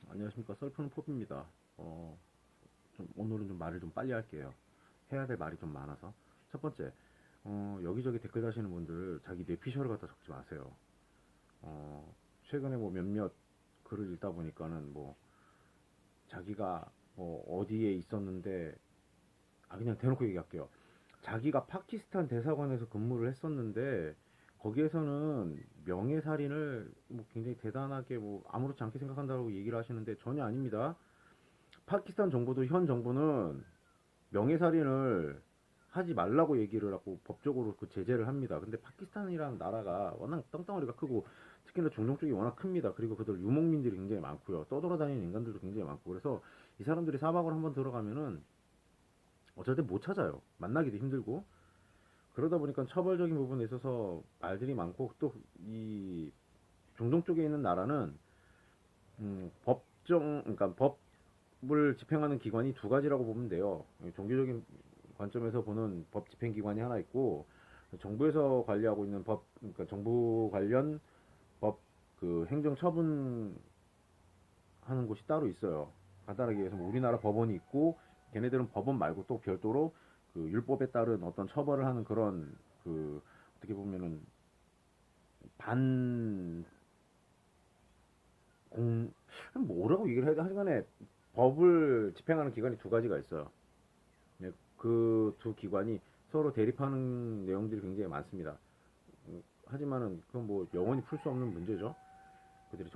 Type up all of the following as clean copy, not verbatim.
안녕하십니까. 썰푸는 포비입니다. 오늘은 좀 말을 좀 빨리 할게요. 해야 될 말이 좀 많아서. 첫 번째, 여기저기 댓글 다시는 분들 자기 뇌피셜을 갖다 적지 마세요. 최근에 뭐 몇몇 글을 읽다 보니까는 뭐 자기가 뭐 어디에 있었는데, 그냥 대놓고 얘기할게요. 자기가 파키스탄 대사관에서 근무를 했었는데 거기에서는 명예살인을 뭐 굉장히 대단하게 뭐 아무렇지 않게 생각한다고 얘기를 하시는데 전혀 아닙니다. 파키스탄 정부도 현 정부는 명예살인을 하지 말라고 얘기를 하고 법적으로 그 제재를 합니다. 근데 파키스탄이라는 나라가 워낙 땅덩어리가 크고 특히나 종종 쪽이 워낙 큽니다. 그리고 그들 유목민들이 굉장히 많고요. 떠돌아다니는 인간들도 굉장히 많고 그래서 이 사람들이 사막으로 한번 들어가면은 어쩔 때 못 찾아요. 만나기도 힘들고 그러다 보니까 처벌적인 부분에 있어서 말들이 많고 또 이 중동 쪽에 있는 나라는 그러니까 법을 집행하는 기관이 두 가지라고 보면 돼요. 종교적인 관점에서 보는 법 집행 기관이 하나 있고 정부에서 관리하고 있는 그러니까 정부 관련 법 그 행정 처분하는 곳이 따로 있어요. 간단하게 얘기해서 뭐 우리나라 법원이 있고 걔네들은 법원 말고 또 별도로 그 율법에 따른 어떤 처벌을 하는 그런 그 어떻게 보면은 반 공, 뭐라고 얘기를 해야 돼? 하여간에 법을 집행하는 기관이 두 가지가 있어요. 그 두 기관이 서로 대립하는 내용들이 굉장히 많습니다. 하지만은 그건 뭐 영원히 풀 수 없는 문제죠. 그들이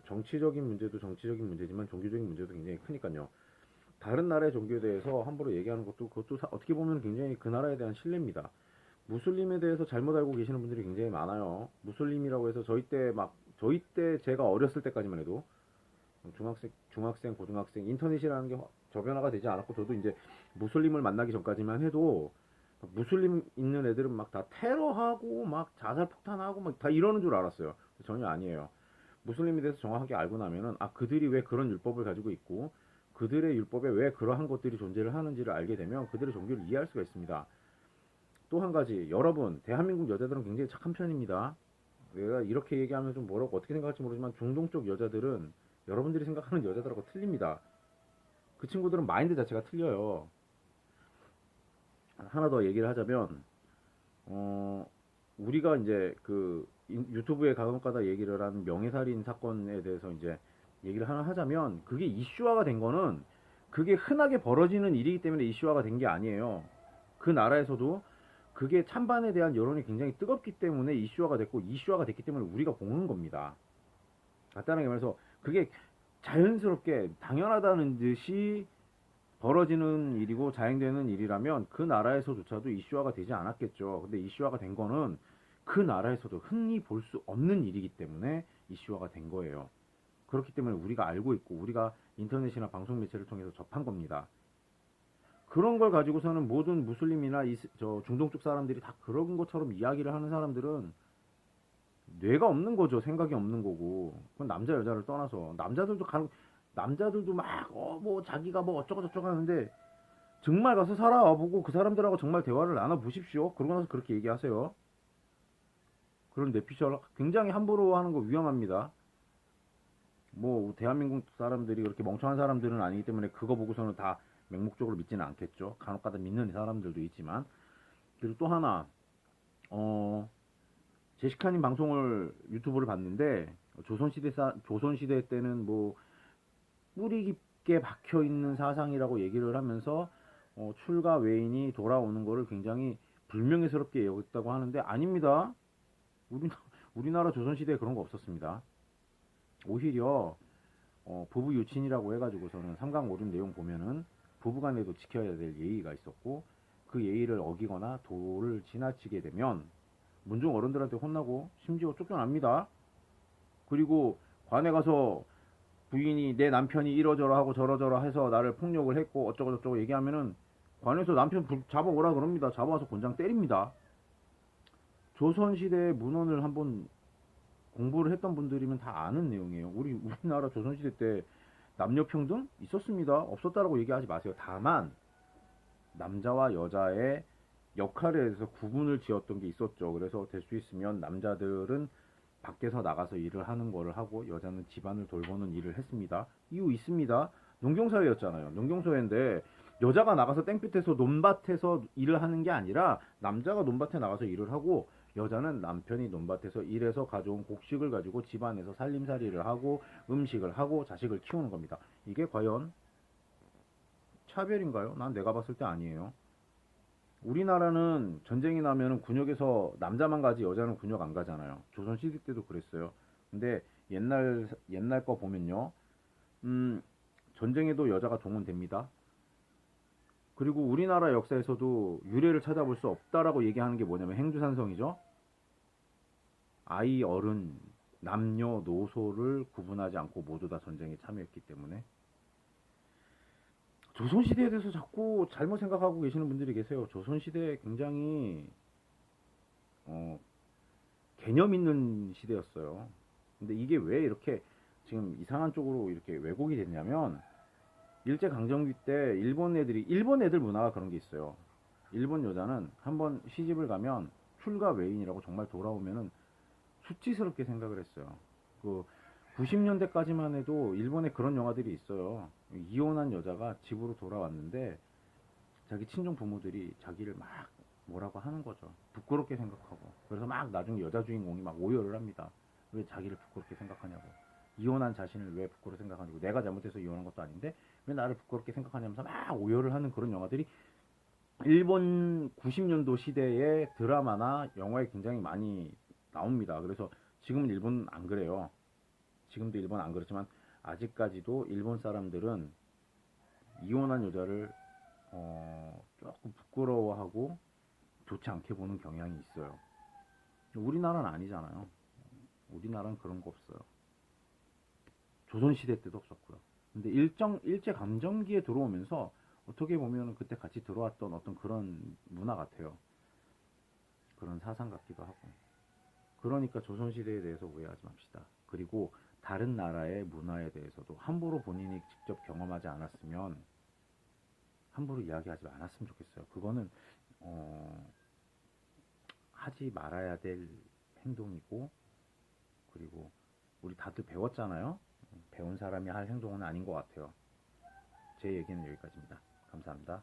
정치적인 문제도 정치적인 문제지만 종교적인 문제도 굉장히 크니까요. 다른 나라의 종교에 대해서 함부로 얘기하는 것도 그것도 어떻게 보면 굉장히 그 나라에 대한 신뢰입니다. 무슬림에 대해서 잘못 알고 계시는 분들이 굉장히 많아요. 무슬림이라고 해서 저희 때 제가 어렸을 때까지만 해도 중학생, 고등학생 인터넷이라는 게 저변화가 되지 않았고 저도 이제 무슬림을 만나기 전까지만 해도 무슬림 있는 애들은 막 다 테러하고 막 자살 폭탄하고 막 다 이러는 줄 알았어요. 전혀 아니에요. 무슬림에 대해서 정확하게 알고 나면은 그들이 왜 그런 율법을 가지고 있고 그들의 율법에 왜 그러한 것들이 존재를 하는지를 알게 되면 그들의 종교를 이해할 수가 있습니다. 또 한 가지, 여러분, 대한민국 여자들은 굉장히 착한 편입니다. 내가 이렇게 얘기하면 좀 뭐라고 어떻게 생각할지 모르지만 중동 쪽 여자들은 여러분들이 생각하는 여자들하고 틀립니다. 그 친구들은 마인드 자체가 틀려요. 하나 더 얘기를 하자면, 우리가 이제 그 유튜브에 가끔가다 얘기를 하는 명예살인 사건에 대해서 이제 얘기를 하나 하자면, 그게 이슈화가 된 거는 그게 흔하게 벌어지는 일이기 때문에 이슈화가 된 게 아니에요. 그 나라에서도 그게 찬반에 대한 여론이 굉장히 뜨겁기 때문에 이슈화가 됐고 이슈화가 됐기 때문에 우리가 보는 겁니다. 간단하게 말해서 그게 자연스럽게 당연하다는 듯이 벌어지는 일이고 자행되는 일이라면 그 나라에서조차도 이슈화가 되지 않았겠죠. 근데 이슈화가 된 거는 그 나라에서도 흔히 볼 수 없는 일이기 때문에 이슈화가 된 거예요. 그렇기 때문에 우리가 알고 있고 우리가 인터넷이나 방송 매체를 통해서 접한 겁니다. 그런 걸 가지고서는 모든 무슬림이나 저 중동 쪽 사람들이 다 그런 것처럼 이야기를 하는 사람들은 뇌가 없는 거죠. 생각이 없는 거고. 그건 남자 여자를 떠나서 남자들도 막 뭐 자기가 뭐 어쩌고 저쩌고 하는데 정말 가서 살아와 보고 그 사람들하고 정말 대화를 나눠 보십시오. 그러고 나서 그렇게 얘기하세요. 그런 뇌피셜 굉장히 함부로 하는 거 위험합니다. 뭐 대한민국 사람들이 그렇게 멍청한 사람들은 아니기 때문에 그거 보고서는 다 맹목적으로 믿지는 않겠죠. 간혹가다 믿는 사람들도 있지만. 그리고 또 하나 제시카님 방송을 유튜브를 봤는데 조선시대 때는 뭐 뿌리 깊게 박혀 있는 사상이라고 얘기를 하면서 출가 외인이 돌아오는 거를 굉장히 불명예스럽게 여겼다고 하는데 아닙니다. 우리 우리나라 조선시대에 그런 거 없었습니다. 오히려 부부 유친이라고 해가지고서는 삼강오륜 내용 보면은 부부간에도 지켜야 될 예의가 있었고 그 예의를 어기거나 도를 지나치게 되면 문중 어른들한테 혼나고 심지어 쫓겨납니다. 그리고 관에 가서 부인이 내 남편이 이러저러 하고 저러저러 해서 나를 폭력을 했고 어쩌고 저쩌고 얘기하면은 관에서 남편 잡아오라 그럽니다. 잡아와서 곤장 때립니다. 조선시대 문헌을 한번 공부를 했던 분들이면 다 아는 내용이에요. 우리나라 조선시대 때 남녀평등 있었습니다. 없었다라고 얘기하지 마세요. 다만 남자와 여자의 역할에 대해서 구분을 지었던 게 있었죠. 그래서 될 수 있으면 남자들은 밖에서 나가서 일을 하는 거를 하고 여자는 집안을 돌보는 일을 했습니다. 이유 있습니다. 농경사회였잖아요. 농경사회인데 여자가 나가서 땡볕에서 논밭에서 일을 하는 게 아니라 남자가 논밭에 나가서 일을 하고 여자는 남편이 논밭에서 일해서 가져온 곡식을 가지고 집안에서 살림살이를 하고 음식을 하고 자식을 키우는 겁니다. 이게 과연 차별인가요? 난 내가 봤을 때 아니에요. 우리나라는 전쟁이 나면은 군역에서 남자만 가지 여자는 군역 안 가잖아요. 조선시대 때도 그랬어요. 근데 옛날 거 보면요. 음, 전쟁에도 여자가 동원됩니다. 그리고 우리나라 역사에서도 유래를 찾아볼 수 없다라고 얘기하는 게 뭐냐면 행주산성이죠. 아이, 어른, 남녀, 노소를 구분하지 않고 모두 다 전쟁에 참여했기 때문에 조선시대에 대해서 자꾸 잘못 생각하고 계시는 분들이 계세요. 조선시대 굉장히 어, 개념 있는 시대였어요. 근데 이게 왜 이렇게 지금 이상한 쪽으로 이렇게 왜곡이 됐냐면 일제강점기 때 일본 애들 문화가 그런 게 있어요. 일본 여자는 한번 시집을 가면 출가 외인이라고 정말 돌아오면은 수치스럽게 생각을 했어요. 그 90년대까지만 해도 일본에 그런 영화들이 있어요. 이혼한 여자가 집으로 돌아왔는데 자기 친정 부모들이 자기를 막 뭐라고 하는 거죠. 부끄럽게 생각하고. 그래서 막 나중에 여자 주인공이 막 오열을 합니다. 왜 자기를 부끄럽게 생각하냐고. 이혼한 자신을 왜 부끄럽게 생각하냐고. 내가 잘못해서 이혼한 것도 아닌데 왜 나를 부끄럽게 생각하냐면서 막 오열을 하는 그런 영화들이 일본 90년도 시대의 드라마나 영화에 굉장히 많이 나옵니다. 그래서 지금은 일본은 안 그래요. 지금도 일본 안 그렇지만 아직까지도 일본 사람들은 이혼한 여자를 조금 부끄러워하고 좋지 않게 보는 경향이 있어요. 우리나라는 아니잖아요. 우리나라는 그런 거 없어요. 조선시대 때도 없었고요. 근데 일제감정기에 들어오면서 어떻게 보면 그때 같이 들어왔던 어떤 그런 문화 같아요. 그런 사상 같기도 하고. 그러니까 조선시대에 대해서 오해하지 맙시다. 그리고 다른 나라의 문화에 대해서도 함부로 본인이 직접 경험하지 않았으면 함부로 이야기하지 않았으면 좋겠어요. 그거는 하지 말아야 될 행동이고, 그리고 우리 다들 배웠잖아요. 배운 사람이 할 행동은 아닌 것 같아요. 제 얘기는 여기까지입니다. 감사합니다.